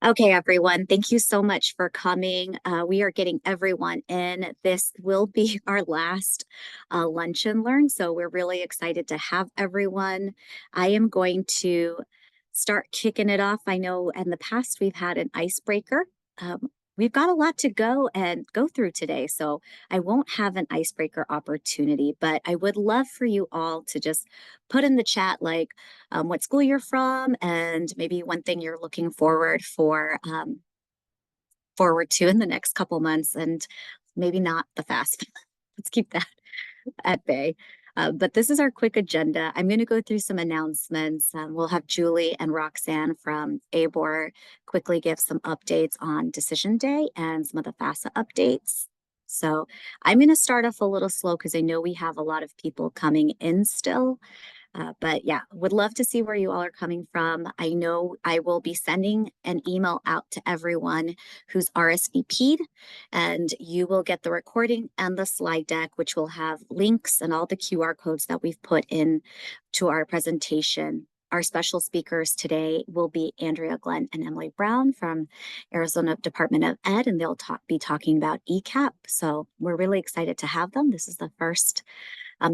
Okay, everyone, thank you so much for coming. We are getting everyone in. This will be our last lunch and learn, so we're really excited to have everyone. I am going to start kicking it off. I know in the past we've had an icebreaker. We've got a lot to go through today, so I won't have an icebreaker opportunity, but I would love for you all to just put in the chat what school you're from and maybe one thing you're looking forward to in the next couple months, and maybe not the fast. Let's keep that at bay. But this is our quick agenda. I'm going to go through some announcements. We'll have Julie and Roxanne from ABOR quickly give some updates on Decision Day and some of the FAFSA updates. So I'm going to start off a little slow because I know we have a lot of people coming in still. But yeah, would love to see where you all are coming from. I know I will be sending an email out to everyone who's RSVP'd, and you will get the recording and the slide deck, which will have links and all the QR codes that we've put in to our presentation. Our special speakers today will be Andrea Glenn and Emily Brown from Arizona Department of Ed, and they'll be talking about ECAP. So we're really excited to have them. This is the first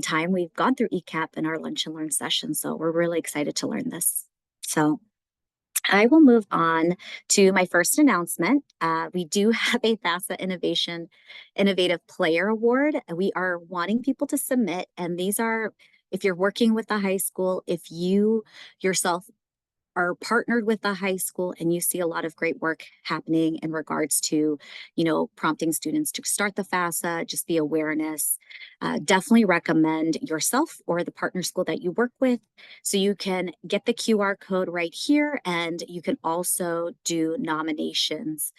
time we've gone through ECAP in our lunch and learn session. So we're really excited to learn this. So I will move on to my first announcement. We do have a FAFSA Innovative Player Award. We are wanting people to submit, and these are, if you're working with the high school, if you yourself are partnered with the high school and you see a lot of great work happening in regards to, prompting students to start the FAFSA, just the awareness, definitely recommend yourself or the partner school that you work with. So you can get the QR code right here, and you can also do nominations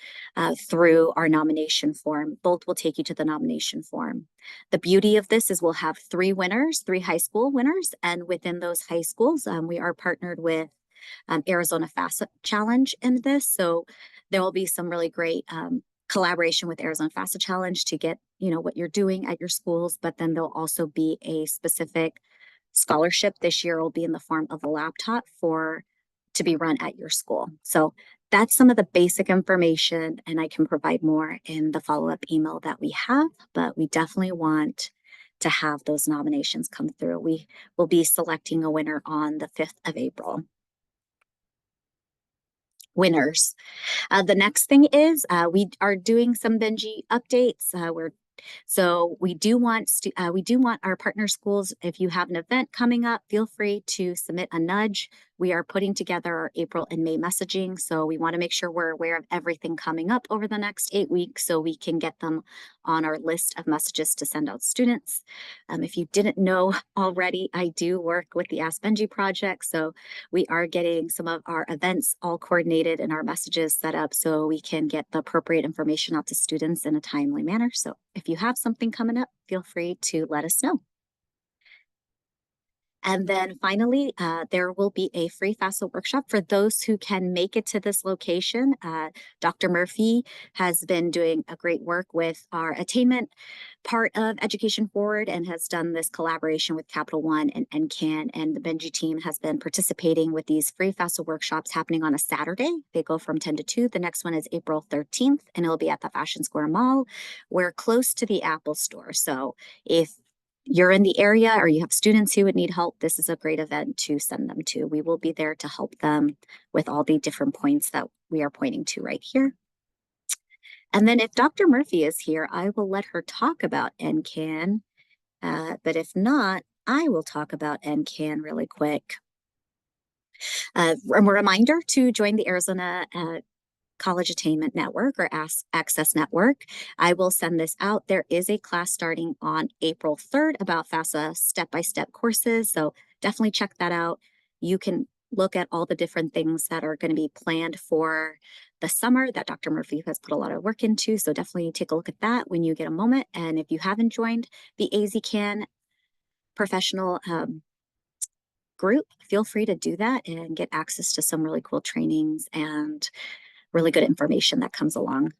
through our nomination form. Both will take you to the nomination form. The beauty of this is we'll have three high school winners, and within those high schools, we are partnered with Arizona FAFSA Challenge in this. So there will be some really great collaboration with Arizona FAFSA Challenge to get, what you're doing at your schools, but then there'll also be a specific scholarship. This year will be in the form of a laptop to be run at your school. So that's some of the basic information, and I can provide more in the follow-up email that we have, but we definitely want to have those nominations come through. We will be selecting a winner on the 5th of April. Winners. The next thing is we are doing some Benji updates. We do want our partner schools. If you have an event coming up, feel free to submit a nudge. We are putting together our April and May messaging, so we want to make sure we're aware of everything coming up over the next 8 weeks so we can get them on our list of messages to send out students. If you didn't know already, I do work with the Ask Benji project, so we are getting some of our events all coordinated and our messages set up so we can get the appropriate information out to students in a timely manner. So if you have something coming up, feel free to let us know. And then finally, there will be a free FAFSA workshop for those who can make it to this location. Dr. Murphy has been doing a great work with our attainment part of Education Forward and has done this collaboration with Capital One and NCAN, and the Benji team has been participating with these free FAFSA workshops happening on a Saturday. They go from 10 to 2. The next one is April 13th, and it'll be at the Fashion Square Mall. We're close to the Apple Store. So if you're in the area or you have students who would need help, this is a great event to send them to. We will be there to help them with all the different points that we are pointing to right here. And then if Dr. Murphy is here, I will let her talk about NCAN. But if not, I will talk about NCAN really quick. A reminder to join the Arizona College Attainment Network or Access Network. I will send this out. There is a class starting on April 3rd about FAFSA step-by-step courses, so definitely check that out. You can look at all the different things that are going to be planned for the summer that Dr. Murphy has put a lot of work into, so definitely take a look at that when you get a moment. And if you haven't joined the AZCAN professional group, feel free to do that and get access to some really cool trainings and really good information that comes along.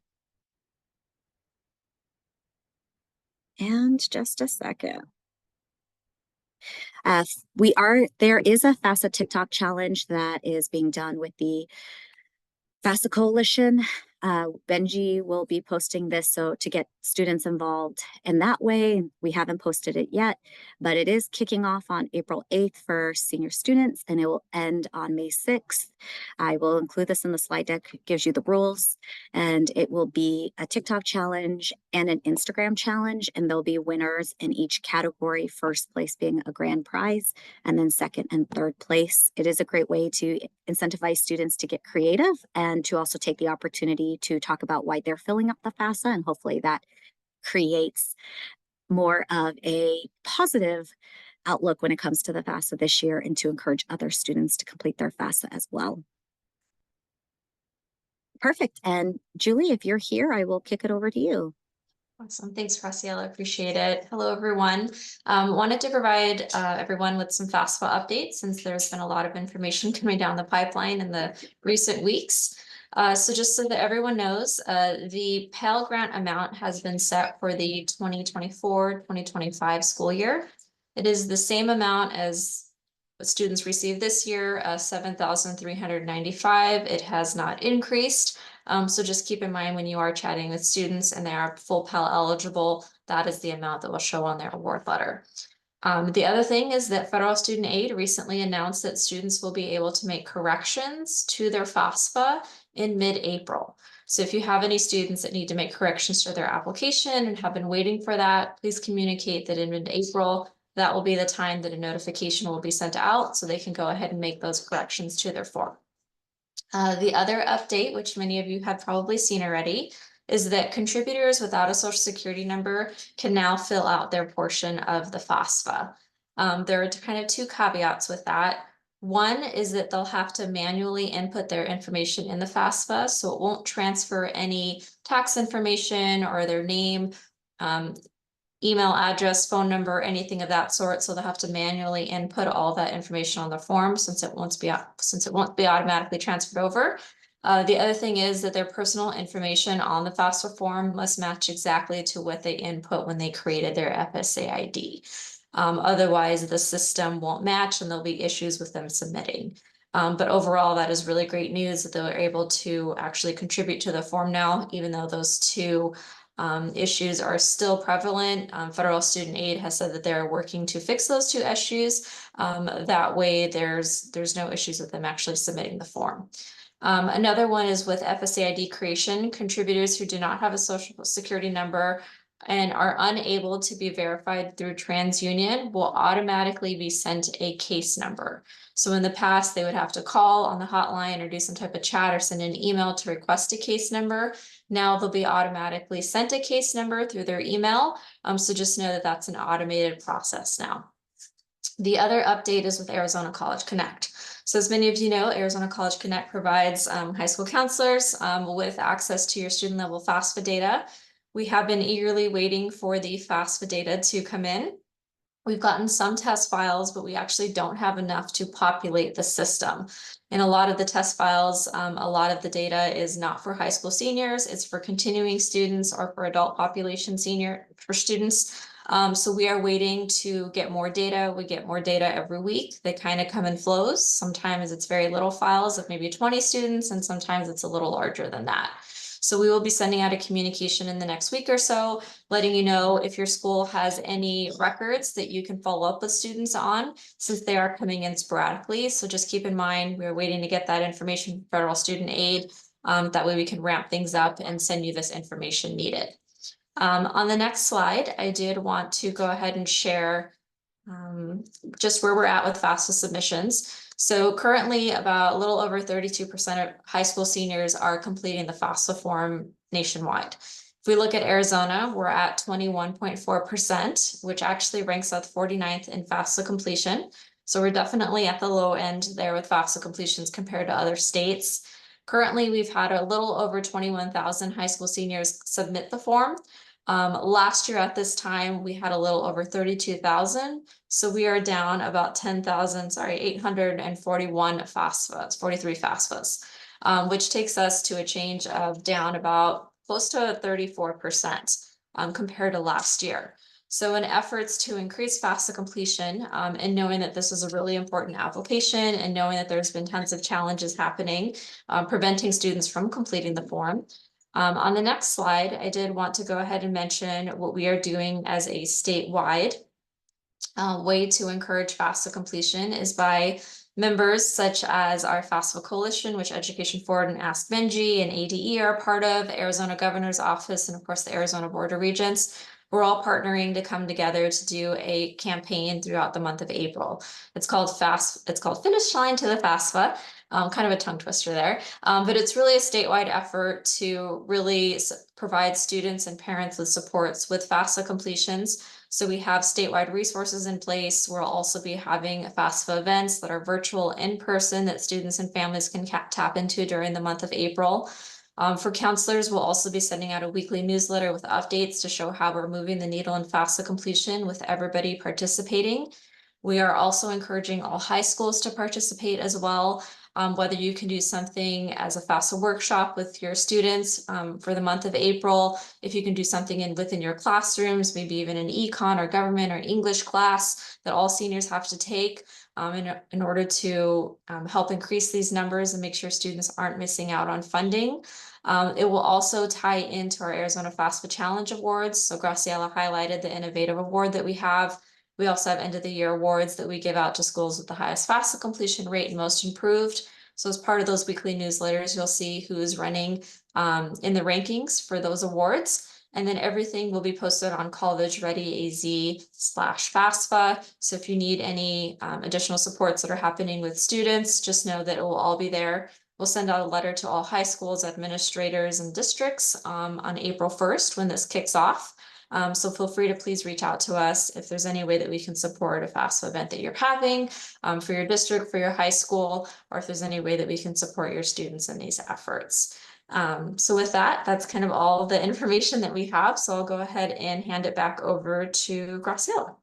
And just a second. There is a FAFSA TikTok challenge that is being done with the FAFSA Coalition, Benji will be posting this so to get students involved in that way. We haven't posted it yet, but it is kicking off on April 8th for senior students and it will end on May 6th. I will include this in the slide deck, it gives you the rules, and it will be a TikTok challenge and an Instagram challenge, and there'll be winners in each category, first place being a grand prize, and then second and third place. It is a great way to incentivize students to get creative and to also take the opportunity to talk about why they're filling up the FAFSA, and hopefully that creates more of a positive outlook when it comes to the FAFSA this year and to encourage other students to complete their FAFSA as well. Perfect. And Julie, if you're here, I will kick it over to you. Awesome. Thanks, Graciela. Appreciate it. Hello, everyone. Wanted to provide everyone with some FAFSA updates since there's been a lot of information coming down the pipeline in the recent weeks. So just so that everyone knows, the Pell Grant amount has been set for the 2024-2025 school year. It is the same amount as what students received this year, $7,395. It has not increased. So just keep in mind when you are chatting with students and they are full Pell eligible, that is the amount that will show on their award letter. The other thing is that federal student aid recently announced that students will be able to make corrections to their FAFSA in mid-April. So if you have any students that need to make corrections to their application and have been waiting for that, please communicate that in mid-April. That will be the time that a notification will be sent out so they can go ahead and make those corrections to their form. The other update, which many of you have probably seen already, is that contributors without a social security number can now fill out their portion of the FAFSA. There are kind of two caveats with that. One is that they'll have to manually input their information in the FAFSA, so it won't transfer any tax information or their name, email address, phone number, anything of that sort. So they'll have to manually input all that information on the form since it won't be automatically transferred over. The other thing is that their personal information on the FAFSA form must match exactly to what they input when they created their FSA ID. Otherwise, the system won't match and there'll be issues with them submitting. But overall, that is really great news that they're able to actually contribute to the form now, even though those two issues are still prevalent. Federal student aid has said that they're working to fix those two issues. That way there's no issues with them actually submitting the form. Another one is with FSA ID creation. Contributors who do not have a social security number and are unable to be verified through TransUnion will automatically be sent a case number. So in the past, they would have to call on the hotline or do some type of chat or send an email to request a case number. Now they'll be automatically sent a case number through their email. So just know that that's an automated process now. The other update is with Arizona College Connect. So as many of you know, Arizona College Connect provides high school counselors with access to your student level FAFSA data. We have been eagerly waiting for the FAFSA data to come in. We've gotten some test files, but we actually don't have enough to populate the system. In a lot of the test files, a lot of the data is not for high school seniors, it's for continuing students or for adult population for students. So we are waiting to get more data. We get more data every week. They kind of come in flows. Sometimes it's very little files of maybe 20 students, and sometimes it's a little larger than that. So we will be sending out a communication in the next week or so, letting you know if your school has any records that you can follow up with students on, since they are coming in sporadically. So just keep in mind, we're waiting to get that information from federal student aid. That way we can ramp things up and send you this information needed. On the next slide, I did want to go ahead and share just where we're at with FAFSA submissions. So currently about a little over 32% of high school seniors are completing the FAFSA form nationwide. If we look at Arizona, we're at 21.4%, which actually ranks us 49th in FAFSA completion. So we're definitely at the low end there with FAFSA completions compared to other states. Currently, we've had a little over 21,000 high school seniors submit the form. Last year at this time, we had a little over 32,000. So we are down about 841 FAFSAs, 43 FAFSAs, which takes us to a change of down about close to 34% compared to last year. So in efforts to increase FAFSA completion, and knowing that this is a really important application and knowing that there's been tons of challenges happening, preventing students from completing the form. On the next slide, I did want to go ahead and mention what we are doing as a statewide way to encourage FAFSA completion is by members such as our FAFSA Coalition, which Education Forward and Ask Benji and ADE are a part of, Arizona Governor's Office, and of course the Arizona Board of Regents. We're all partnering to come together to do a campaign throughout the month of April. It's called Finish Line to the FAFSA. Kind of a tongue twister there, but it's really a statewide effort to really provide students and parents with supports with FAFSA completions. So we have statewide resources in place. We'll also be having FAFSA events that are virtual, in person, that students and families can tap into during the month of April. For counselors, we'll also be sending out a weekly newsletter with updates to show how we're moving the needle in FAFSA completion with everybody participating. We are also encouraging all high schools to participate as well. Whether you can do something as a FAFSA workshop with your students for the month of April, if you can do something within your classrooms, maybe even an econ or government or English class that all seniors have to take in order to help increase these numbers and make sure students aren't missing out on funding. It will also tie into our Arizona FAFSA Challenge Awards. So Graciela highlighted the Innovative Award that we have. We also have end of the year awards that we give out to schools with the highest FAFSA completion rate and most improved. So as part of those weekly newsletters, you'll see who's running in the rankings for those awards. And then everything will be posted on College Ready AZ/FAFSA. So if you need any additional supports that are happening with students, just know that it will all be there. We'll send out a letter to all high schools, administrators, and districts on April 1st when this kicks off. So feel free to please reach out to us if there's any way that we can support a FAFSA event that you're having for your district, for your high school, or if there's any way that we can support your students in these efforts. So with that, that's kind of all the information that we have. So I'll go ahead and hand it back over to Graciela.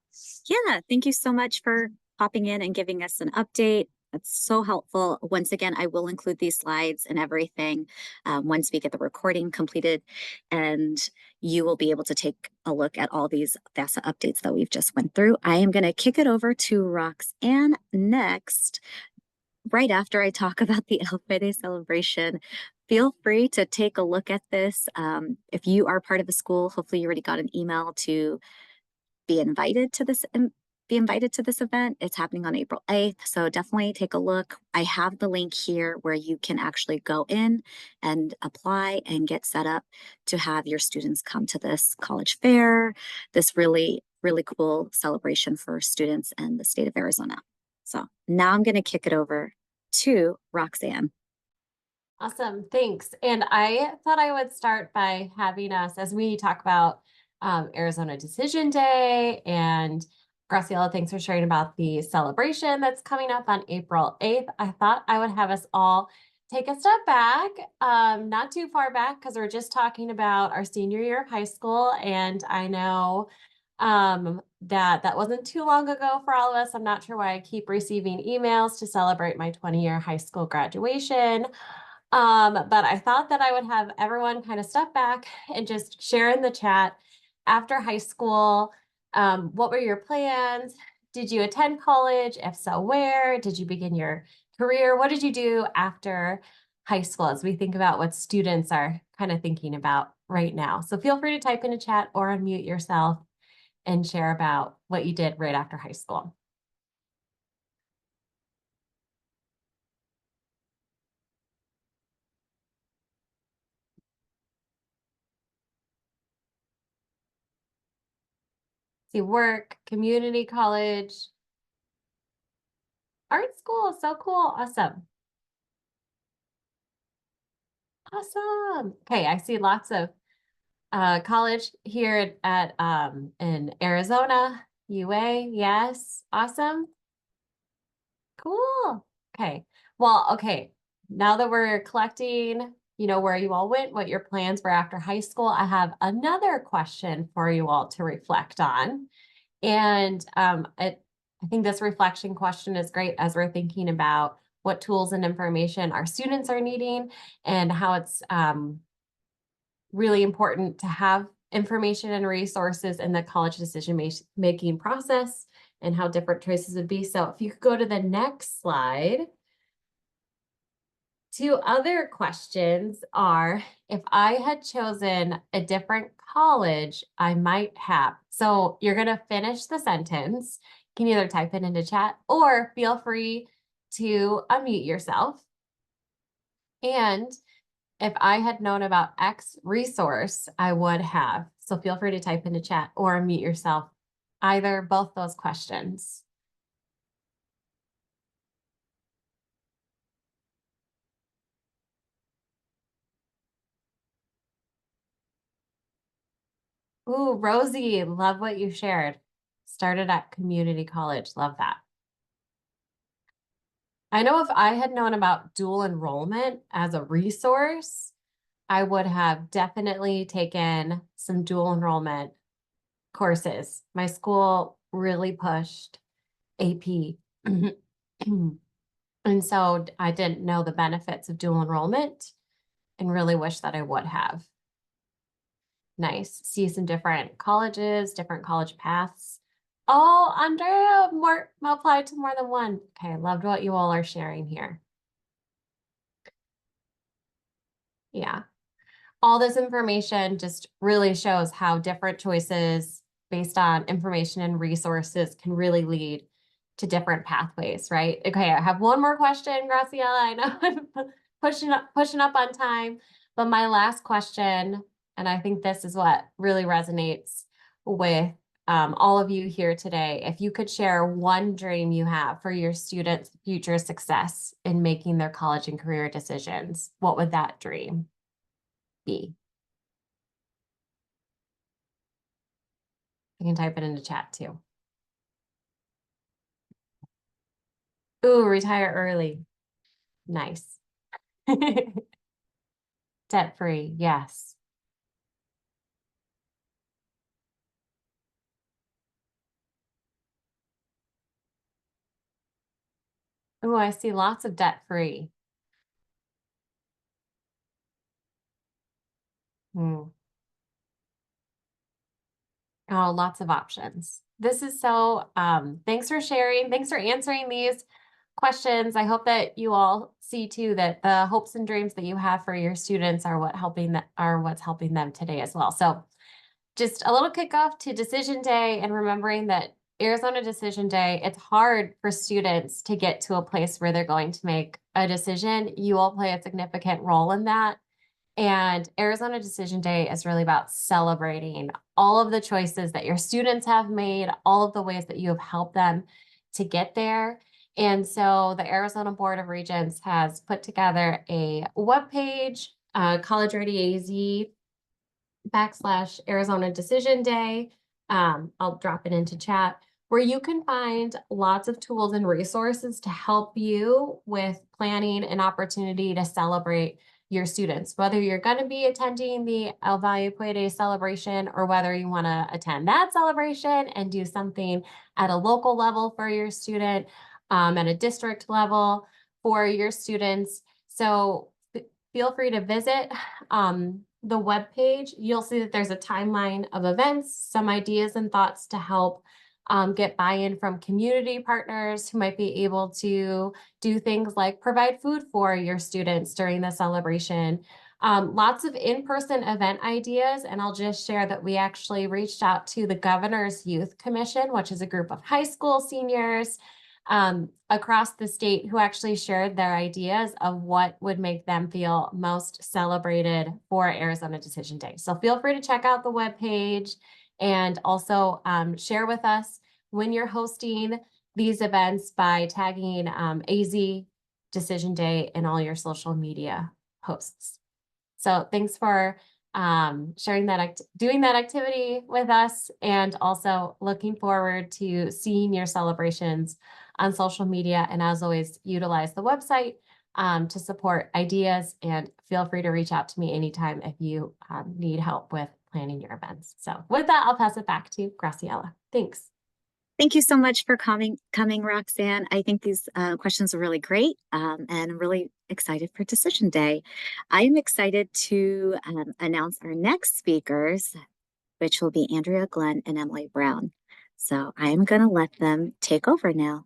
Yeah, thank you so much for popping in and giving us an update. That's so helpful. Once again, I will include these slides and everything once we get the recording completed, and you will be able to take a look at all these FAFSA updates that we've just went through. I am going to kick it over to Roxanne next, right after I talk about the Elf Day celebration. Feel free to take a look at this. If you are part of a school, hopefully you already got an email to be invited to this event. It's happening on April 8th, so definitely take a look. I have the link here where you can actually go in and apply and get set up to have your students come to this college fair, this really, really cool celebration for students in the state of Arizona. So now I'm going to kick it over to Roxanne. Awesome, thanks. And I thought I would start by having us, as we talk about Arizona Decision Day, and Graciela, thanks for sharing about the celebration that's coming up on April 8th. I thought I would have us all take a step back, not too far back, because we're just talking about our senior year of high school. And I know that wasn't too long ago for all of us. I'm not sure why I keep receiving emails to celebrate my 20-year high school graduation. But I thought that I would have everyone kind of step back and just share in the chat after high school. What were your plans? Did you attend college? If so, where? Did you begin your career? What did you do after high school as we think about what students are kind of thinking about right now? So feel free to type in a chat or unmute yourself and share about what you did right after high school. See, work, community college, art school, so cool, awesome. Awesome. Okay, I see lots of college here at in Arizona, UA, yes, awesome. Cool. Okay, well, okay, now that we're collecting, where you all went, what your plans were after high school, I have another question for you all to reflect on. And I think this reflection question is great as we're thinking about what tools and information our students are needing and how it's really important to have information and resources in the college decision-making process and how different choices would be. So if you could go to the next slide. Two other questions are, if I had chosen a different college, I might have. So you're going to finish the sentence. You can either type it into chat or feel free to unmute yourself. And if I had known about X resource, I would have. So feel free to type into chat or unmute yourself. Either, both those questions. Ooh, Rosie, love what you shared. Started at community college. Love that. I know if I had known about dual enrollment as a resource, I would have definitely taken some dual enrollment courses. My school really pushed AP. And so I didn't know the benefits of dual enrollment and really wish that I would have. Nice. See some different colleges, different college paths. Oh, Andrea, more applied to more than one. Okay, I loved what you all are sharing here. Yeah. All this information just really shows how different choices based on information and resources can really lead to different pathways, right? Okay, I have one more question, Graciela. I know I'm pushing up on time, but my last question, and I think this is what really resonates with all of you here today. If you could share one dream you have for your students' future success in making their college and career decisions, what would that dream be? You can type it into chat too. Ooh, retire early. Nice. Debt-free, yes. Oh, I see lots of debt-free. Oh, lots of options. This is so, thanks for sharing. Thanks for answering these questions. I hope that you all see too that the hopes and dreams that you have for your students are what's helping them today as well. So just a little kickoff to Decision Day and remembering that Arizona Decision Day, it's hard for students to get to a place where they're going to make a decision. You all play a significant role in that. And Arizona Decision Day is really about celebrating all of the choices that your students have made, all of the ways that you have helped them to get there. And so the Arizona Board of Regents has put together a webpage, College Ready AZ /Arizona Decision Day. I'll drop it into chat, where you can find lots of tools and resources to help you with planning an opportunity to celebrate your students, whether you're going to be attending the El Valle Puede celebration or whether you want to attend that celebration and do something at a local level for your student, at a district level for your students. So feel free to visit the webpage. You'll see that there's a timeline of events, some ideas and thoughts to help get buy-in from community partners who might be able to do things like provide food for your students during the celebration. Lots of in-person event ideas, and I'll just share that we actually reached out to the Governor's Youth Commission, which is a group of high school seniors across the state who actually shared their ideas of what would make them feel most celebrated for Arizona Decision Day. So feel free to check out the webpage and also share with us when you're hosting these events by tagging AZ Decision Day in all your social media posts. So thanks for sharing that, doing that activity with us, and also looking forward to seeing your celebrations on social media. And as always, utilize the website to support ideas, and feel free to reach out to me anytime if you need help with planning your events. So with that, I'll pass it back to Graciela. Thanks. Thank you so much for coming, Roxanne. I think these questions are really great, and I'm really excited for Decision Day. I am excited to announce our next speakers. which will be Andrea Glenn and Emily Brown. So I am going to let them take over now.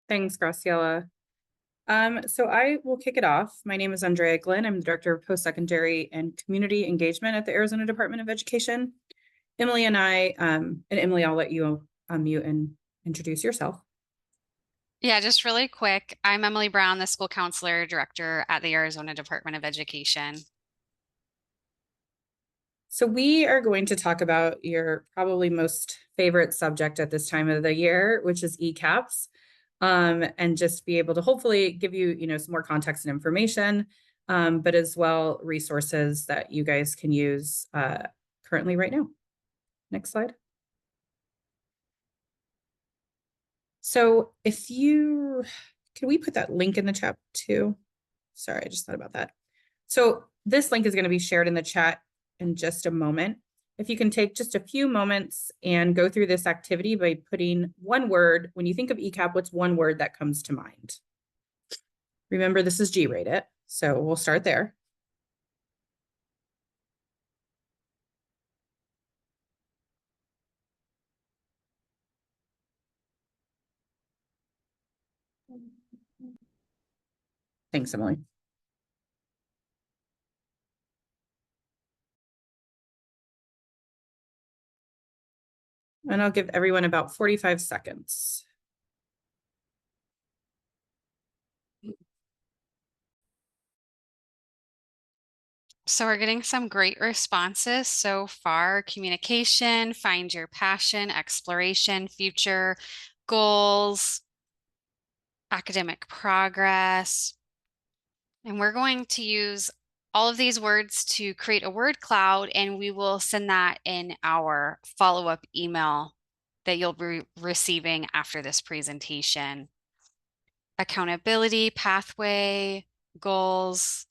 Thanks, Graciela. So I will kick it off. My name is Andrea Glenn. I'm the Director of Post-Secondary and Community Engagement at the Arizona Department of Education. Emily and Emily, I'll let you unmute and introduce yourself. Yeah, just really quick. I'm Emily Brown, the School Counselor Director at the Arizona Department of Education. So we are going to talk about your probably most favorite subject at this time of the year, which is ECAPs. And just be able to hopefully give you, some more context and information, but as well resources that you guys can use currently right now. Next slide. So can we put that link in the chat too? Sorry, I just thought about that. So this link is going to be shared in the chat in just a moment. If you can take just a few moments and go through this activity by putting one word, when you think of ECAP, what's one word that comes to mind? Remember, this is G-rate it, so we'll start there. Thanks, Emily. And I'll give everyone about 45 seconds. So we're getting some great responses so far. Communication, find your passion, exploration, future, goals, academic progress. And we're going to use all of these words to create a word cloud, and we will send that in our follow-up email that you'll be receiving after this presentation. Accountability, pathway, goals.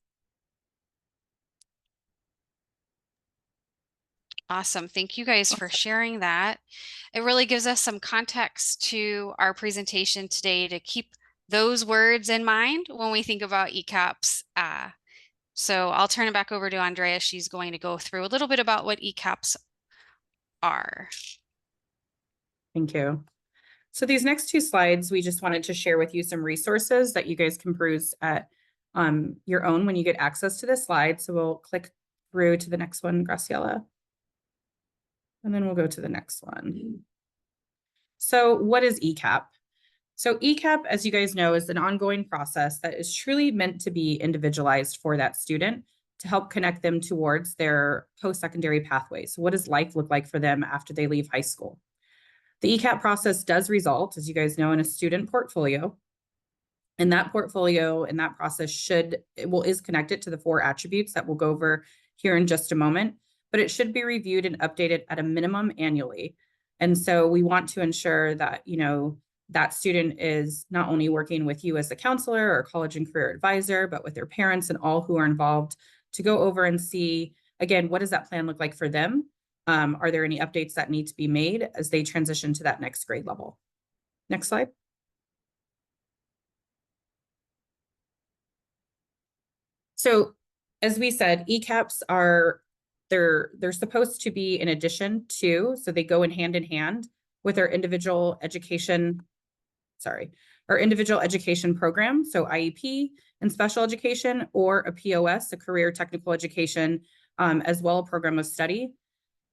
Awesome. Thank you guys for sharing that. It really gives us some context to our presentation today to keep those words in mind when we think about ECAPs. So I'll turn it back over to Andrea. She's going to go through a little bit about what ECAPs are. Thank you. So these next two slides, we just wanted to share with you some resources that you guys can peruse at your own when you get access to this slide. So we'll click through to the next one, Graciela. And then we'll go to the next one. So what is ECAP? So ECAP, as you guys know, is an ongoing process that is truly meant to be individualized for that student to help connect them towards their post-secondary pathways. So what does life look like for them after they leave high school? The ECAP process does result, as you guys know, in a student portfolio. And that portfolio and that process is connected to the 4 attributes that we'll go over here in just a moment, but it should be reviewed and updated at a minimum annually. And so we want to ensure that, that student is not only working with you as a counselor or college and career advisor, but with their parents and all who are involved to go over and see, again, what does that plan look like for them? Are there any updates that need to be made as they transition to that next grade level? Next slide. So as we said, ECAPs they're supposed to be in addition to, so they go in hand with our individual education program. So IEP and special education, or a POS, a career technical education, as well a program of study.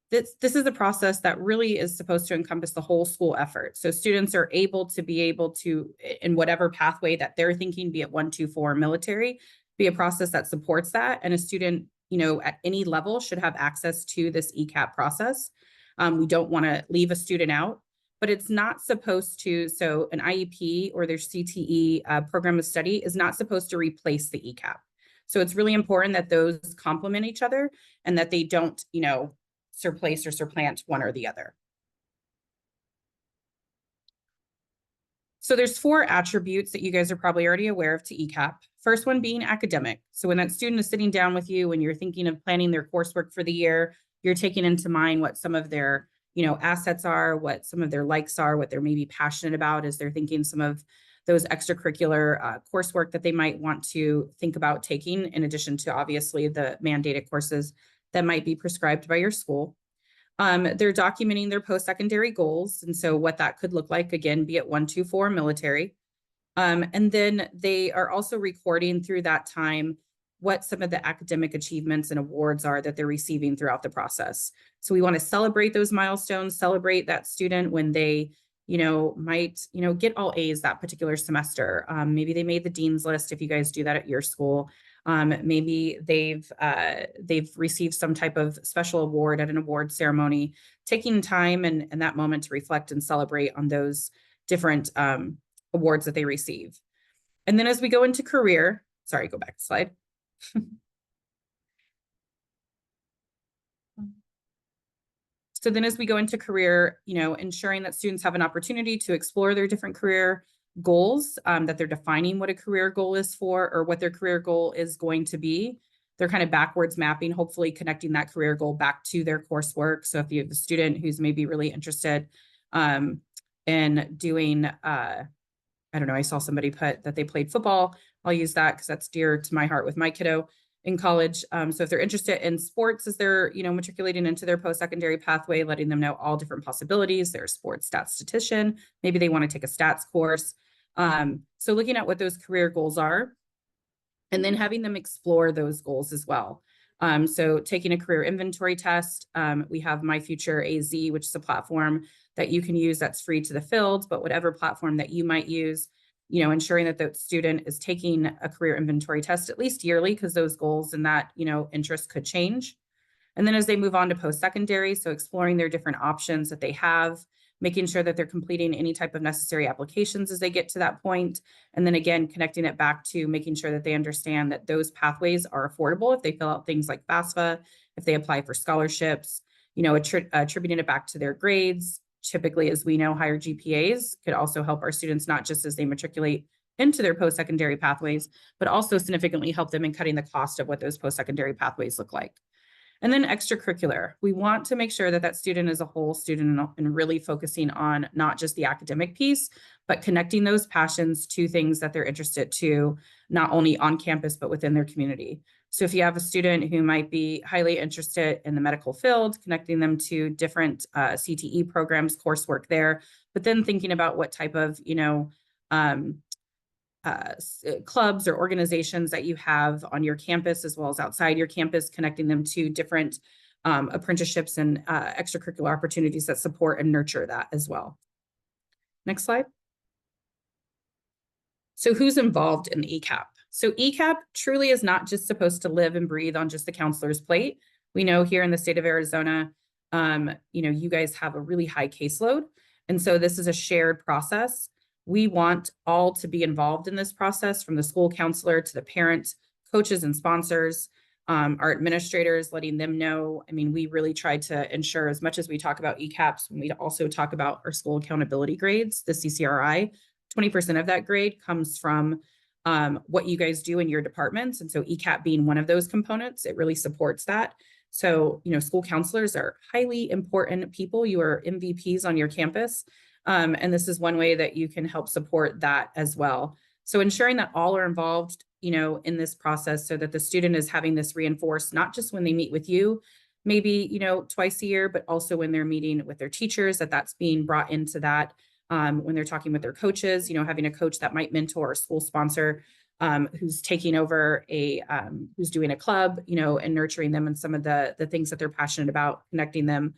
This is a process that really is supposed to encompass the whole school effort. So students are able to, in whatever pathway that they're thinking, be it 1, 2, 4 military, be a process that supports that. And a student, at any level should have access to this ECAP process. We don't want to leave a student out, but it's not supposed to, so an IEP or their CTE program of study is not supposed to replace the ECAP. So it's really important that those complement each other and that they don't, replace or supplant one or the other. So there's 4 attributes that you guys are probably already aware of to ECAP. First one being academic. So when that student is sitting down with you and you're thinking of planning their coursework for the year, you're taking into mind what some of their, assets are, what some of their likes are, what they're maybe passionate about as they're thinking some of those extracurricular coursework that they might want to think about taking, in addition to obviously the mandated courses that might be prescribed by your school. They're documenting their post-secondary goals. And so what that could look like, again, be it 1, 2, 4 military. And then they are also recording through that time what some of the academic achievements and awards are that they're receiving throughout the process. So we want to celebrate those milestones, celebrate that student when they, might, get all A's that particular semester. Maybe they made the dean's list if you guys do that at your school. Maybe they've received some type of special award at an award ceremony, taking time and that moment to reflect and celebrate on those different awards that they receive. And then as we go into career, sorry, go back a slide. So then as we go into career, ensuring that students have an opportunity to explore their different career goals, that they're defining what a career goal is for or what their career goal is going to be. They're kind of backwards mapping, hopefully connecting that career goal back to their coursework. So if you have a student who's maybe really interested in doing, I don't know, I saw somebody put that they played football. I'll use that because that's dear to my heart with my kiddo in college. So if they're interested in sports as they're, matriculating into their post-secondary pathway, letting them know all different possibilities. They're a sports statistician. Maybe they want to take a stats course. So looking at what those career goals are, and then having them explore those goals as well. So taking a career inventory test, we have My Future AZ, which is a platform that you can use that's free to the field, but whatever platform that you might use, ensuring that the student is taking a career inventory test at least yearly, because those goals and that, interest could change. And then as they move on to post-secondary, so exploring their different options that they have, making sure that they're completing any type of necessary applications as they get to that point. And then again, connecting it back to making sure that they understand that those pathways are affordable if they fill out things like FAFSA, if they apply for scholarships, attributing it back to their grades. Typically, as we know, higher GPAs could also help our students, not just as they matriculate into their post-secondary pathways, but also significantly help them in cutting the cost of what those post-secondary pathways look like. And then extracurricular, we want to make sure that that student is a whole student and really focusing on not just the academic piece, but connecting those passions to things that they're interested to, not only on campus, but within their community. So if you have a student who might be highly interested in the medical field, connecting them to different CTE programs, coursework there, but then thinking about what type of, clubs or organizations that you have on your campus as well as outside your campus, connecting them to different apprenticeships and extracurricular opportunities that support and nurture that as well. Next slide. So who's involved in ECAP? So ECAP truly is not just supposed to live and breathe on just the counselor's plate. We know here in the state of Arizona, you guys have a really high caseload. And so this is a shared process. We want all to be involved in this process, from the school counselor to the parent, coaches and sponsors, our administrators, letting them know. I mean, we really try to ensure, as much as we talk about ECAPs, when we also talk about our school accountability grades, the CCRI, 20% of that grade comes from what you guys do in your departments. And so ECAP being one of those components, it really supports that. So, school counselors are highly important people. You are MVPs on your campus. And this is one way that you can help support that as well. So ensuring that all are involved, in this process, so that the student is having this reinforced, not just when they meet with you, maybe, twice a year, but also when they're meeting with their teachers, that's being brought into that. When they're talking with their coaches, having a coach that might mentor a school sponsor who's taking over who's doing a club, and nurturing them and some of the things that they're passionate about, connecting them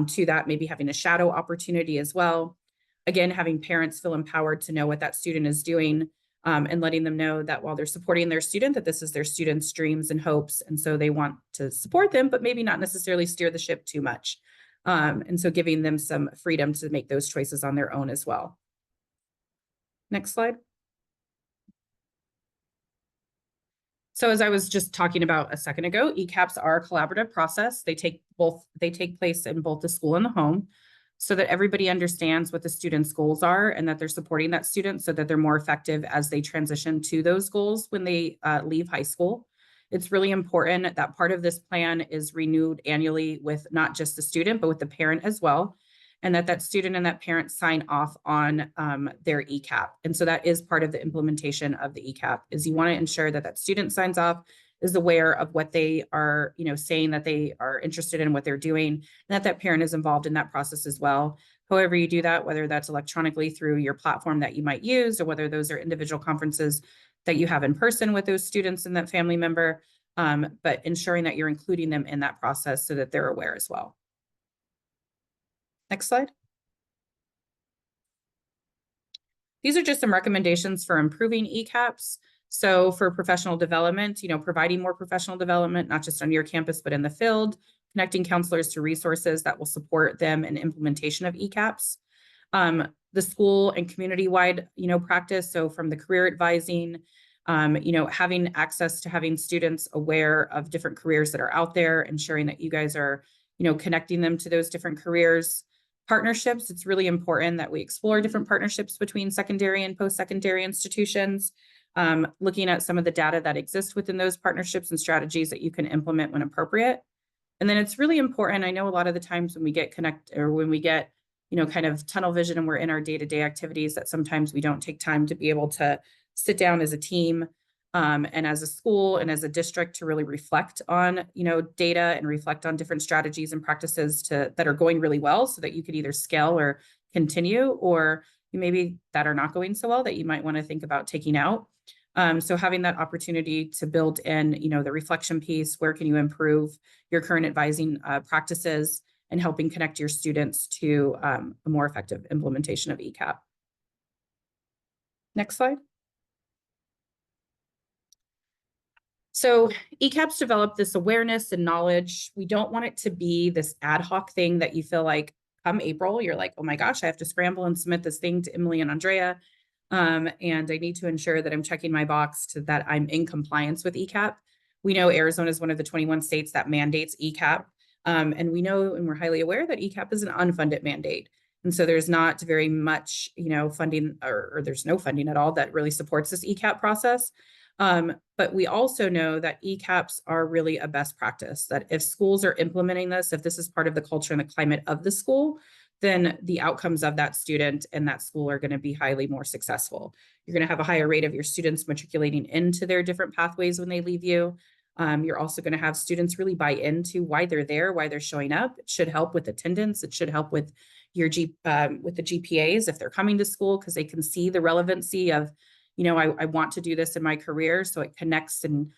to that, maybe having a shadow opportunity as well. Again, having parents feel empowered to know what that student is doing, and letting them know that while they're supporting their student, that this is their student's dreams and hopes. And so they want to support them, but maybe not necessarily steer the ship too much. And so giving them some freedom to make those choices on their own as well. Next slide. So as I was just talking about a second ago, ECAPs are a collaborative process. They take place in both the school and the home, so that everybody understands what the student's goals are and that they're supporting that student so that they're more effective as they transition to those goals when they leave high school. It's really important that part of this plan is renewed annually with not just the student, but with the parent as well. And that student and that parent sign off on their ECAP. And so that is part of the implementation of the ECAP, is you want to ensure that student signs off is aware of what they are, saying that they are interested in, what they're doing, and that parent is involved in that process as well. However you do that, whether that's electronically through your platform that you might use, or whether those are individual conferences that you have in person with those students and that family member, but ensuring that you're including them in that process so that they're aware as well. Next slide. These are just some recommendations for improving ECAPs. So for professional development, providing more professional development, not just on your campus, but in the field, connecting counselors to resources that will support them in implementation of ECAPs. The school and community-wide, practice. So from the career advising, having access to having students aware of different careers that are out there, ensuring that you guys are, connecting them to those different careers. Partnerships, it's really important that we explore different partnerships between secondary and post-secondary institutions, looking at some of the data that exists within those partnerships and strategies that you can implement when appropriate. And then it's really important, I know a lot of the times when we get kind of tunnel vision and we're in our day-to-day activities, that sometimes we don't take time to be able to sit down as a team and as a school and as a district to really reflect on, data and reflect on different strategies and practices that are going really well, so that you could either scale or continue, or maybe that are not going so well that you might want to think about taking out. So having that opportunity to build in, the reflection piece, where can you improve your current advising practices, and helping connect your students to a more effective implementation of ECAP. Next slide. So ECAPs develop this awareness and knowledge. We don't want it to be this ad hoc thing that you feel like come April, you're like, oh my gosh, I have to scramble and submit this thing to Emily and Andrea. And I need to ensure that I'm checking my box that I'm in compliance with ECAP. We know Arizona is one of the 21 states that mandates ECAP. And we know, and we're highly aware, that ECAP is an unfunded mandate. And so there's not very much, funding, or there's no funding at all that really supports this ECAP process. But we also know that ECAPs are really a best practice, that if schools are implementing this, if this is part of the culture and the climate of the school, then the outcomes of that student and that school are going to be highly more successful. You're going to have a higher rate of your students matriculating into their different pathways when they leave you. You're also going to have students really buy into why they're there, why they're showing up. It should help with attendance. It should help with your with the GPAs if they're coming to school, because they can see the relevancy of, I want to do this in my career. So it connects, and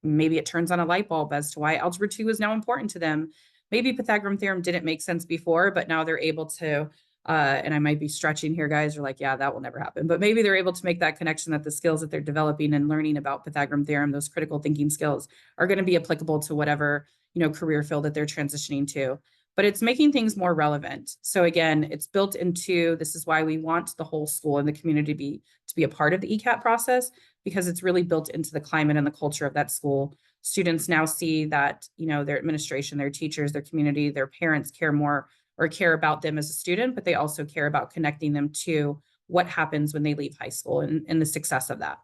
maybe it turns on a light bulb as to why Algebra 2 is now important to them. Maybe Pythagorean theorem didn't make sense before, but now they're able to, and I might be stretching here, guys, are like, yeah, that will never happen. But maybe they're able to make that connection, that the skills that they're developing and learning about Pythagorean theorem, those critical thinking skills, are going to be applicable to whatever, career field that they're transitioning to. But it's making things more relevant. So again, it's built into, this is why we want the whole school and the community to be a part of the ECAP process, because it's really built into the climate and the culture of that school. Students now see that, their administration, their teachers, their community, their parents care more, or care about them as a student, but they also care about connecting them to what happens when they leave high school and the success of that.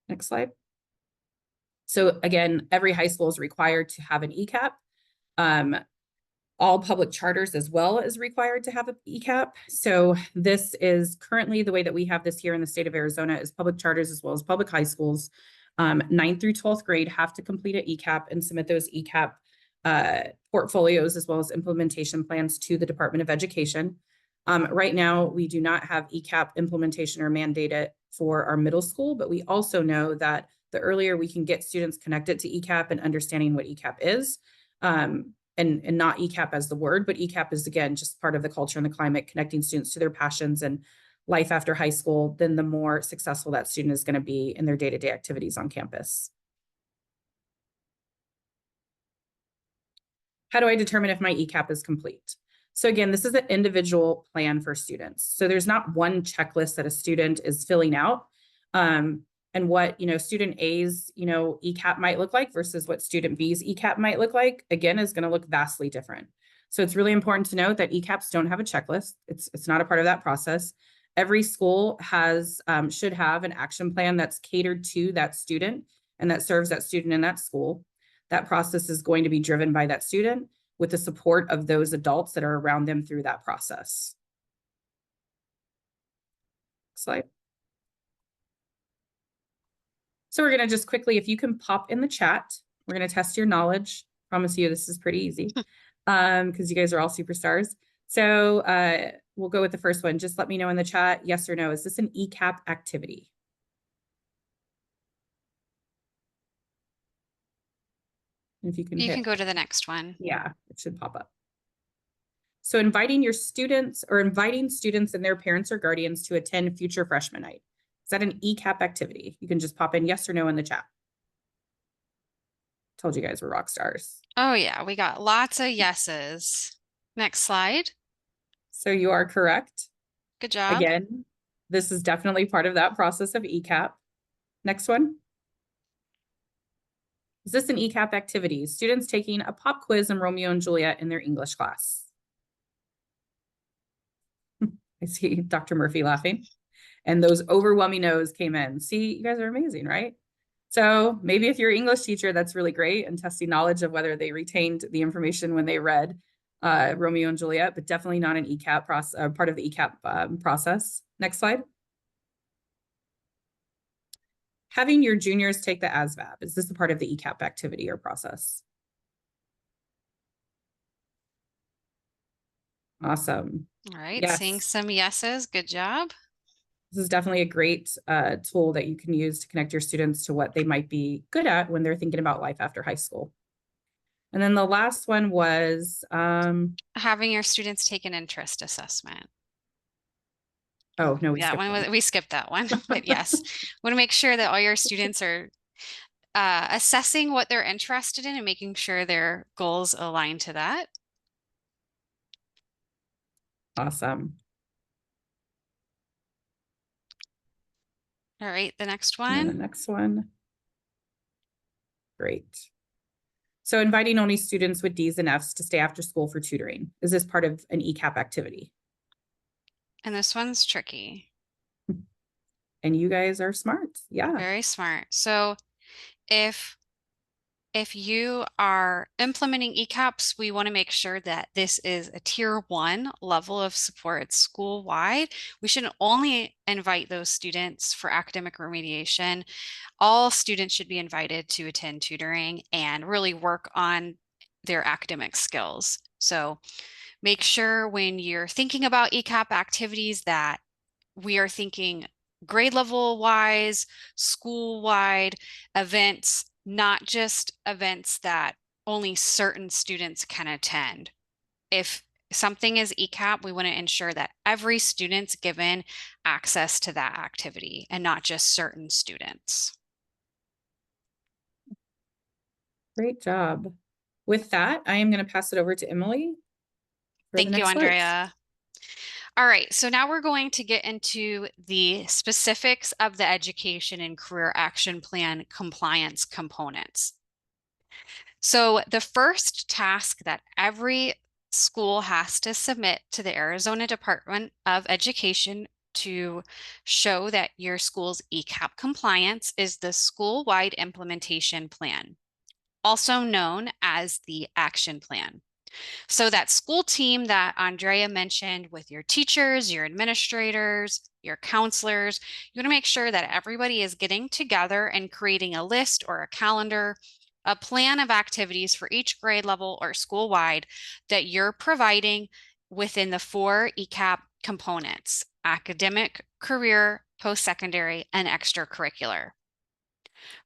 Next slide. So again, every high school is required to have an ECAP. All public charters as well is required to have an ECAP. So this is currently the way that we have this here in the state of Arizona, is public charters as well as public high schools. 9th through 12th grade have to complete an ECAP and submit those ECAP portfolios as well as implementation plans to the Department of Education. Right now, we do not have ECAP implementation or mandated for our middle school, but we also know that the earlier we can get students connected to ECAP and understanding what ECAP is, and not ECAP as the word, but ECAP is, again, just part of the culture and the climate, connecting students to their passions and life after high school, then the more successful that student is going to be in their day-to-day activities on campus. How do I determine if my ECAP is complete? So again, this is an individual plan for students. So there's not one checklist that a student is filling out. And what, student A's, ECAP might look like versus what student B's ECAP might look like, again, is going to look vastly different. So it's really important to note that ECAPs don't have a checklist. It's not a part of that process. Every school should have an action plan that's catered to that student and that serves that student in that school. That process is going to be driven by that student with the support of those adults that are around them through that process. Next slide. So we're gonna just quickly, if you can pop in the chat, we're gonna test your knowledge. Promise you this is pretty easy because you guys are all superstars. So we'll go with the first one. Just let me know in the chat, yes or no. Is this an ECAP activity? If you can You hit, can go to the next one. yeah, it should pop up. So inviting your students or inviting students and their parents or guardians to attend future freshman night. Is that an ECAP activity? You can just pop in yes or no in the chat. Told you guys we're rock stars. Oh yeah, we got lots of yeses. Next slide. So you are correct. Good job. Again, this is definitely part of that process of ECAP. Next one. Is this an ECAP activity? Students taking a pop quiz on Romeo and Juliet in their English class. I see Dr. Murphy laughing. And those overwhelming no's came in. See, you guys are amazing, right? So maybe if you're an English teacher, that's really great and testing knowledge of whether they retained the information when they read Romeo and Juliet, but definitely not an ECAP process, part of the ECAP process. Next slide. Having your juniors take the ASVAB, is this a part of the ECAP activity or process? Awesome. All right, Yes. seeing some yeses. Good job. This is definitely a great tool that you can use to connect your students to what they might be good at when they're thinking about life after high school. And then the last one was Having your students take an interest assessment. oh no, We skipped that one, but yes, want to make sure that all your students are assessing what they're interested in and making sure their goals align to that. Awesome. All right, the next And then the one. next one. Great. So inviting only students with D's and F's to stay after school for tutoring. Is this part of an ECAP activity? And this one's tricky. And you guys are smart. Yeah. Very smart. So if you are implementing ECAPs, we want to make sure that this is a tier 1 level of support school-wide. We shouldn't only invite those students for academic remediation. All students should be invited to attend tutoring and really work on their academic skills. So make sure when you're thinking about ECAP activities that we are thinking grade level wise, school wide events, not just events that only certain students can attend. If something is ECAP, we want to ensure that every student's given access to that activity and not just certain students. Great job. With that, I am going to pass it over to Emily. Thank you, Andrea. All right, so now we're going to get into the specifics of the Education and Career Action Plan compliance components. So the first task that every school has to submit to the Arizona Department of Education to show that your school's ECAP compliance is the school-wide implementation plan, also known as the action plan. So that school team that Andrea mentioned with your teachers, your administrators, your counselors, you want to make sure that everybody is getting together and creating a list or a calendar, a plan of activities for each grade level or school-wide that you're providing within the 4 ECAP components: academic, career, post-secondary, and extracurricular.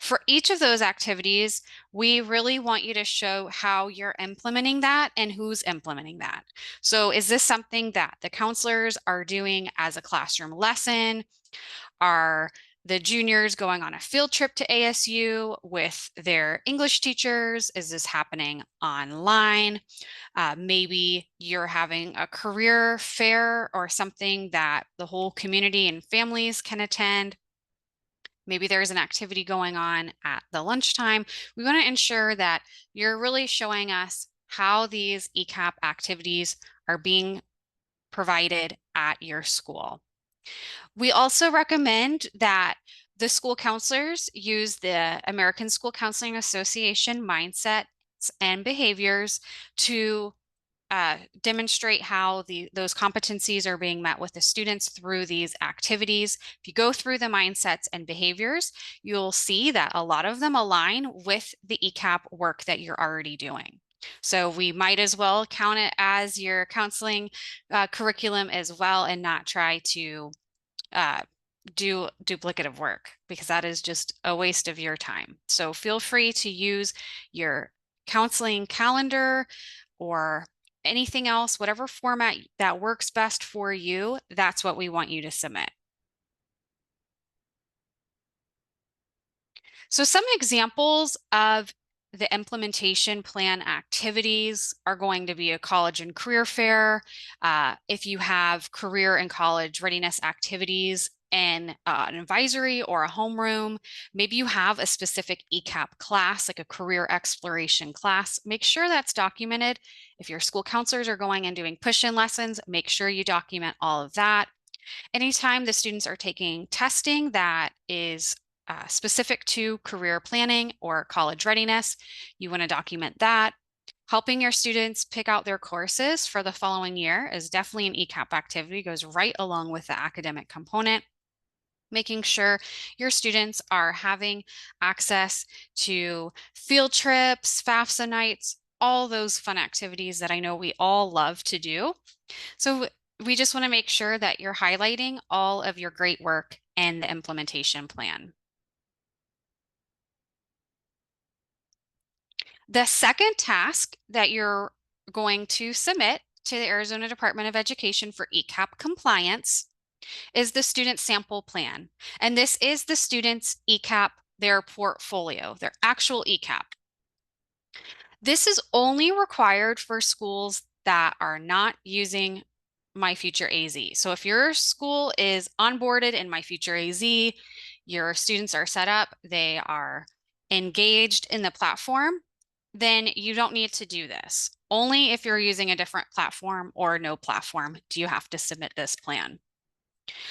For each of those activities, we really want you to show how you're implementing that and who's implementing that. So is this something that the counselors are doing as a classroom lesson? Are the juniors going on a field trip to ASU with their English teachers? Is this happening online? Maybe you're having a career fair or something that the whole community and families can attend. Maybe there's an activity going on at the lunchtime. We want to ensure that you're really showing us how these ECAP activities are being provided at your school. We also recommend that the school counselors use the American School Counseling Association mindsets and behaviors to demonstrate how those competencies are being met with the students through these activities. If you go through the mindsets and behaviors, you'll see that a lot of them align with the ECAP work that you're already doing. So we might as well count it as your counseling curriculum as well, and not try to do duplicative work, because that is just a waste of your time. So feel free to use your counseling calendar or anything else, whatever format that works best for you. That's what we want you to submit. So some examples of the implementation plan activities are going to be a college and career fair. If you have career and college readiness activities in an advisory or a homeroom, maybe you have a specific ECAP class, like a career exploration class, make sure that's documented. If your school counselors are going and doing push-in lessons, make sure you document all of that. Anytime the students are taking testing that is specific to career planning or college readiness, you want to document that. Helping your students pick out their courses for the following year is definitely an ECAP activity, goes right along with the academic component. Making sure your students are having access to field trips, FAFSA nights, all those fun activities that I know we all love to do. So we just want to make sure that you're highlighting all of your great work in the implementation plan. The second task that you're going to submit to the Arizona Department of Education for ECAP compliance is the student sample plan. And this is the student's ECAP, their portfolio, their actual ECAP. This is only required for schools that are not using My Future AZ. So if your school is onboarded in My Future AZ, your students are set up, they are engaged in the platform, then you don't need to do this. Only if you're using a different platform or no platform do you have to submit this plan.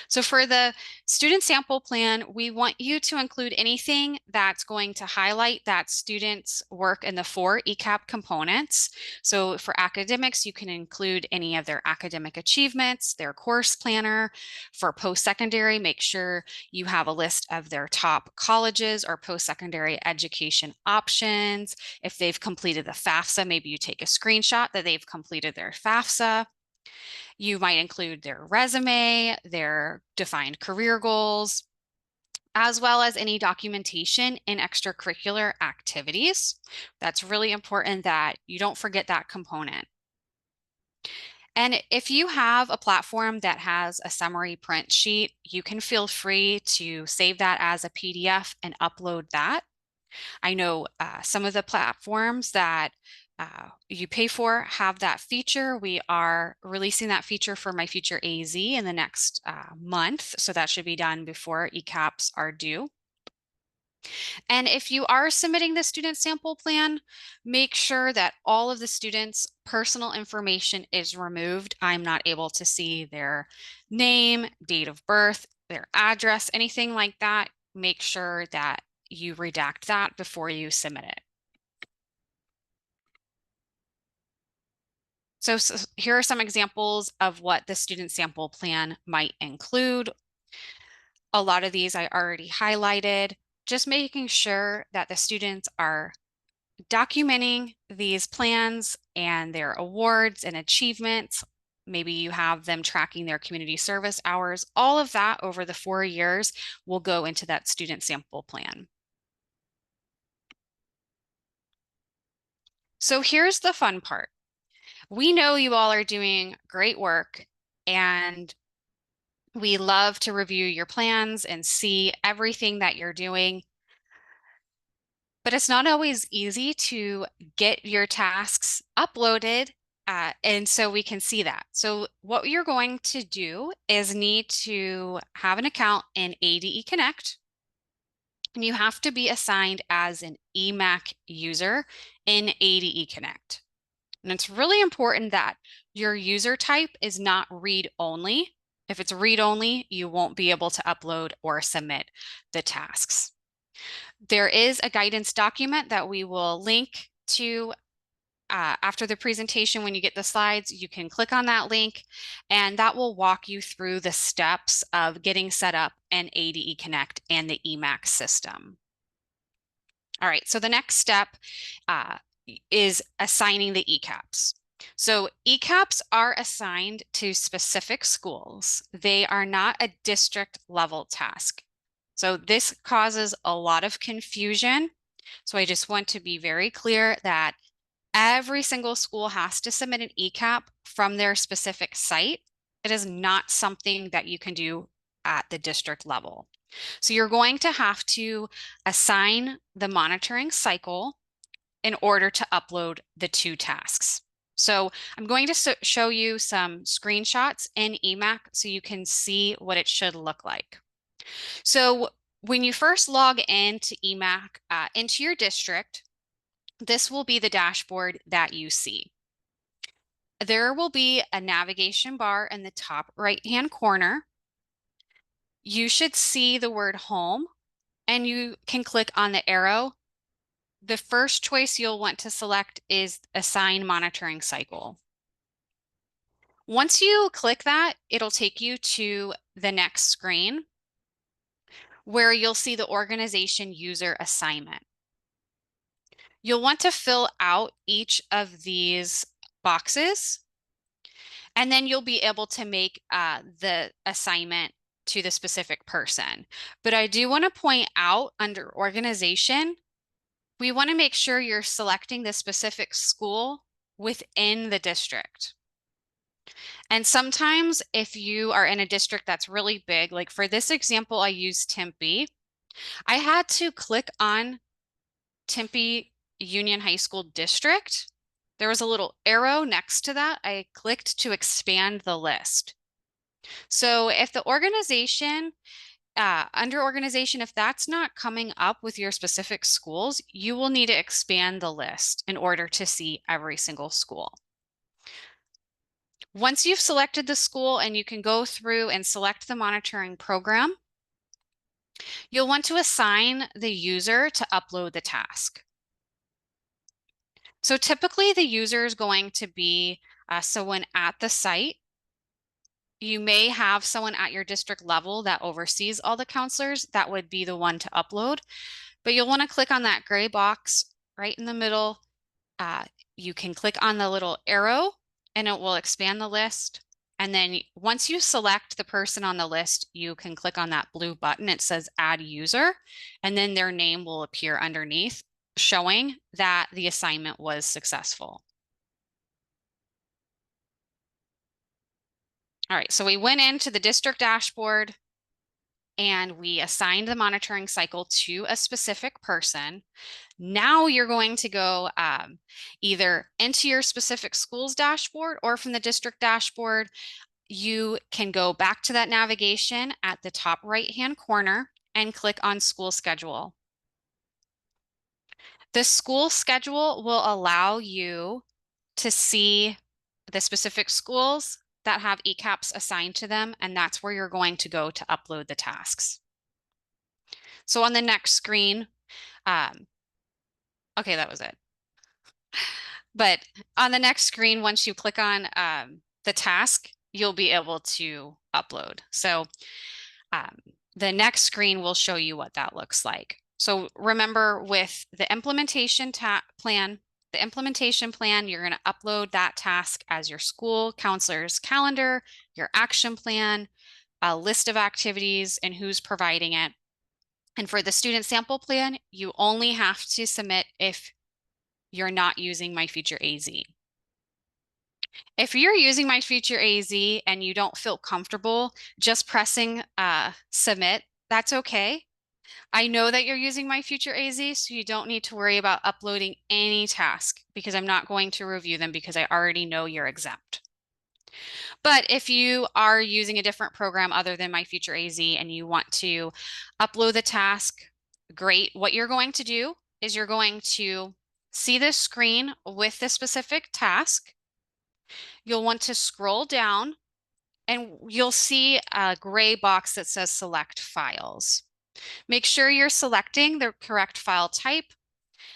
So for the student sample plan, we want you to include anything that's going to highlight that student's work in the 4 ECAP components. So for academics, you can include any of their academic achievements, their course planner. For post-secondary, make sure you have a list of their top colleges or post-secondary education options. If they've completed the FAFSA, maybe you take a screenshot that they've completed their FAFSA. You might include their resume, their defined career goals, as well as any documentation in extracurricular activities. That's really important that you don't forget that component. And if you have a platform that has a summary print sheet, you can feel free to save that as a PDF and upload that. I know some of the platforms that you pay for have that feature. We are releasing that feature for My Future AZ in the next month, so that should be done before ECAPs are due. And if you are submitting the student sample plan, make sure that all of the students' personal information is removed. I'm not able to see their name, date of birth, their address, anything like that. Make sure that you redact that before you submit it. So here are some examples of what the student sample plan might include. A lot of these I already highlighted, just making sure that the students are documenting these plans and their awards and achievements. Maybe you have them tracking their community service hours. All of that over the 4 years will go into that student sample plan. So here's the fun part. We know you all are doing great work, and we love to review your plans and see everything that you're doing. But it's not always easy to get your tasks uploaded, and so we can see that. So what you're going to do is need to have an account in ADE Connect, and you have to be assigned as an EMAC user in ADE Connect. And it's really important that your user type is not read-only. If it's read-only, you won't be able to upload or submit the tasks. There is a guidance document that we will link to after the presentation, when you get the slides, you can click on that link and that will walk you through the steps of getting set up in ADE Connect and the EMAC system. All right, so the next step is assigning the ECAPs. So ECAPs are assigned to specific schools. They are not a district level task. So this causes a lot of confusion. So I just want to be very clear that every single school has to submit an ECAP from their specific site. It is not something that you can do at the district level. So you're going to have to assign the monitoring cycle in order to upload the two tasks. So I'm going to show you some screenshots in EMAC so you can see what it should look like. So when you first log into EMAC into your district, this will be the dashboard that you see. There will be a navigation bar in the top right-hand corner. You should see the word home and you can click on the arrow. The first choice you'll want to select is Assign Monitoring Cycle. Once you click that, it'll take you to the next screen where you'll see the organization user assignment. You'll want to fill out each of these boxes, and then you'll be able to make the assignment to the specific person. But I do want to point out under organization, we want to make sure you're selecting the specific school within the district. And sometimes if you are in a district that's really big, like for this example, I used Tempe. I had to click on Tempe Union High School District. There was a little arrow next to that. I clicked to expand the list. So if the organization, under organization, if that's not coming up with your specific schools, you will need to expand the list in order to see every single school. Once you've selected the school and you can go through and select the monitoring program, you'll want to assign the user to upload the task. So typically the user is going to be someone at the site. You may have someone at your district level that oversees all the counselors. That would be the one to upload. But you'll want to click on that gray box right in the middle. You can click on the little arrow and it will expand the list. And then once you select the person on the list, you can click on that blue button. It says Add User, and then their name will appear underneath, showing that the assignment was successful. All right, so we went into the district dashboard and we assigned the monitoring cycle to a specific person. Now you're going to go either into your specific school's dashboard or from the district dashboard. You can go back to that navigation at the top right-hand corner and click on School Schedule. The school schedule will allow you to see the specific schools that have ECAPs assigned to them, and that's where you're going to go to upload the tasks. So on the next screen, okay, that was it. But on the next screen, once you click on the task, you'll be able to upload. So the next screen will show you what that looks like. So remember, with the implementation plan, you're going to upload that task as your school counselor's calendar, your action plan, a list of activities, and who's providing it. And for the student sample plan, you only have to submit if you're not using My Future AZ. If you're using My Future AZ and you don't feel comfortable just pressing submit, that's okay. I know that you're using My Future AZ, so you don't need to worry about uploading any task because I'm not going to review them because I already know you're exempt. But if you are using a different program other than My Future AZ and you want to upload the task, great. What you're going to do is you're going to see this screen with the specific task. You'll want to scroll down and you'll see a gray box that says Select Files. Make sure you're selecting the correct file type,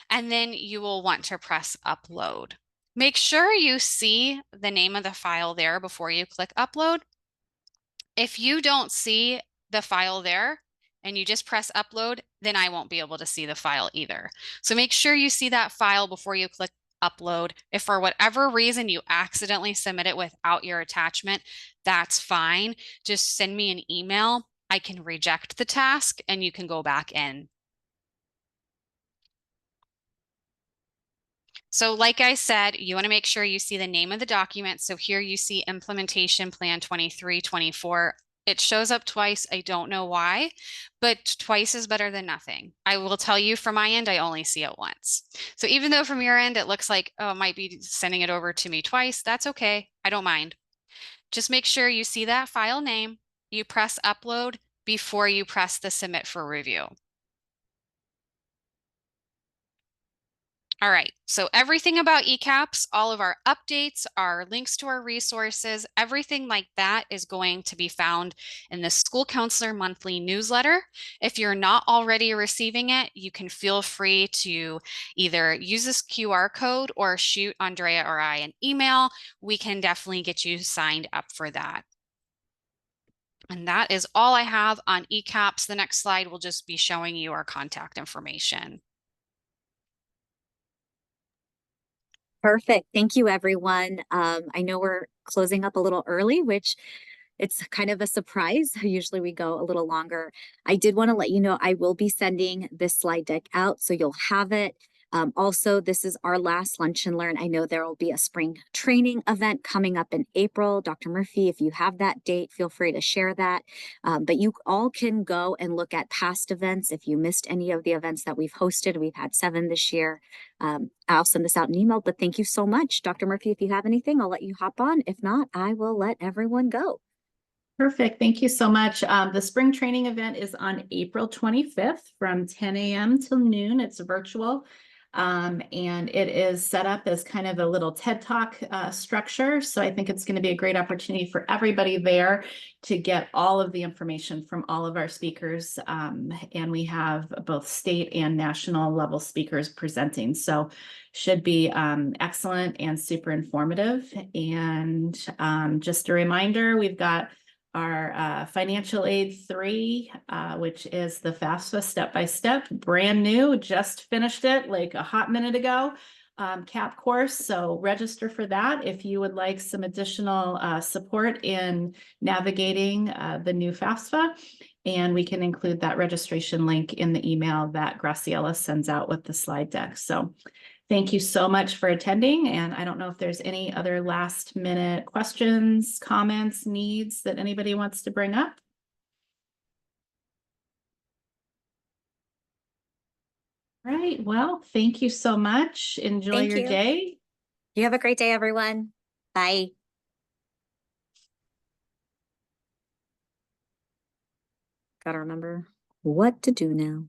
and then you will want to press Upload. Make sure you see the name of the file there before you click upload. If you don't see the file there and you just press upload, then I won't be able to see the file either. So make sure you see that file before you click upload. If for whatever reason you accidentally submit it without your attachment, that's fine. Just send me an email. I can reject the task and you can go back in. So like I said, you want to make sure you see the name of the document. So here you see Implementation Plan 23-24. It shows up twice. I don't know why, but twice is better than nothing. I will tell you from my end, I only see it once. So even though from your end, it looks like, oh, it might be sending it over to me twice. That's okay. I don't mind. Just make sure you see that file name. You press upload before you press the submit for review. All right, so everything about ECAPs, all of our updates, our links to our resources, everything like that is going to be found in the School Counselor Monthly newsletter. If you're not already receiving it, you can feel free to either use this QR code or shoot Andrea or I an email. We can definitely get you signed up for that. And that is all I have on ECAPs. The next slide will just be showing you our contact information. Perfect. Thank you, everyone. I know we're closing up a little early, which it's kind of a surprise. Usually we go a little longer. I did want to let you know I will be sending this slide deck out, so you'll have it. Also, this is our last Lunch and Learn. I know there will be a spring training event coming up in April. Dr. Murphy, if you have that date, feel free to share that. But you all can go and look at past events. If you missed any of the events that we've hosted, we've had 7 this year. I'll send this out in email, but thank you so much. Dr. Murphy, if you have anything, I'll let you hop on. If not, I will let everyone go. Perfect. Thank you so much. The spring training event is on April 25th from 10 a.m. till noon. It's virtual. And it is set up as kind of a little TED Talk structure. So I think it's going to be a great opportunity for everybody there to get all of the information from all of our speakers. And we have both state and national level speakers presenting. So should be excellent and super informative. And just a reminder, we've got our financial aid 3, which is the FAFSA step-by-step, brand new, just finished it like a hot minute ago, CAP course. So register for that if you would like some additional support in navigating the new FAFSA. And we can include that registration link in the email that Graciela sends out with the slide deck. So thank you so much for attending, and I don't know if there's any other last minute questions, comments, needs that anybody wants to bring up. All right, well, thank you so much. Enjoy Thank your you. day. You have a great day, everyone. Bye. Gotta remember what to do now.